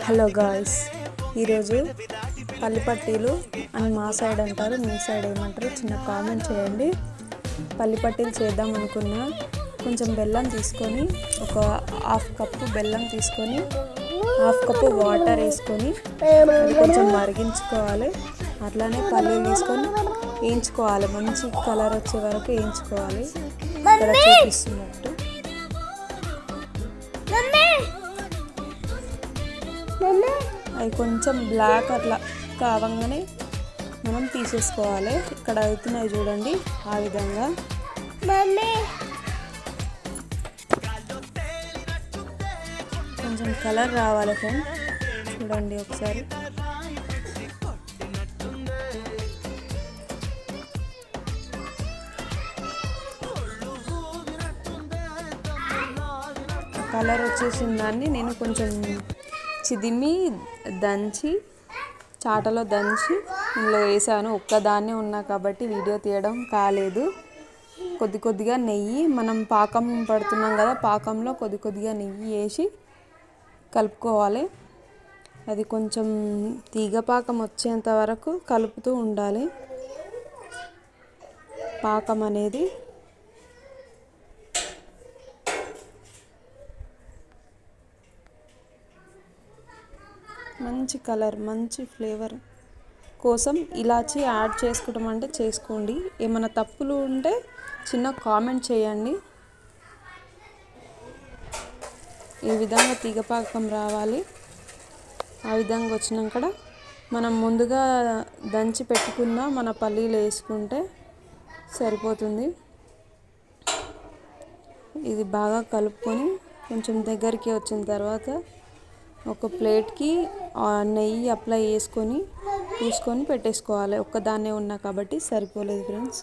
Hello guys, ఈరోజు పల్లి పట్టీలు అని మా సైడ్ అంటారు, మీ సైడ్ ఏమంటారు చిన్న కామెంట్ చేయండి. పల్లి పట్టీలు చేద్దాం అనుకున్నా. కొంచెం బెల్లం తీసుకొని, ఒక హాఫ్ కప్పు బెల్లం తీసుకొని, హాఫ్ కప్పు వాటర్ వేసుకొని అది కొంచెం మరిగించుకోవాలి. అట్లానే పల్లీలు తీసుకొని వేయించుకోవాలి, మంచి కలర్ వచ్చే వరకు వేయించుకోవాలి. ఇక్కడ చూపిస్తున్నట్టు అవి కొంచెం బ్లాక్ అట్లా కావంగానే మనం తీసేసుకోవాలి. ఇక్కడ అవుతున్నాయి చూడండి, ఆ విధంగా. కొంచెం కలర్ రావాలి ఫ్రెండ్, చూడండి ఒకసారి. కలర్ వచ్చేసిన దాన్ని నేను కొంచెం చిదిమి దంచి, చాటలో దంచి ఇందులో వేసాను. ఒక్కదాన్నే ఉన్నా కాబట్టి వీడియో తీయడం కాలేదు. కొద్ది కొద్దిగా నెయ్యి, మనం పాకం పడుతున్నాం కదా, పాకంలో కొద్ది కొద్దిగా నెయ్యి వేసి కలుపుకోవాలి. అది కొంచెం తీగ పాకం వచ్చేంత వరకు కలుపుతూ ఉండాలి. పాకం అనేది మంచి కలర్, మంచి ఫ్లేవర్ కోసం ఇలాచీ యాడ్ చేసుకుంటాం అంటే చేసుకోండి. ఏమైనా తప్పులు ఉంటే చిన్న కామెంట్ చేయండి. ఈ విధంగా తీగపాకం రావాలి. ఆ విధంగా వచ్చినాక మనం ముందుగా దంచి పెట్టుకున్న మన పల్లీలు వేసుకుంటే సరిపోతుంది. ఇది బాగా కలుపుకొని కొంచెం దగ్గరికి వచ్చిన తర్వాత ఒక ప్లేట్కి నెయ్యి అప్లై చేసుకొని పూసుకొని పెట్టేసుకోవాలి. ఒక్కదాన్నే ఉన్నా కాబట్టి సరిపోలేదు ఫ్రెండ్స్.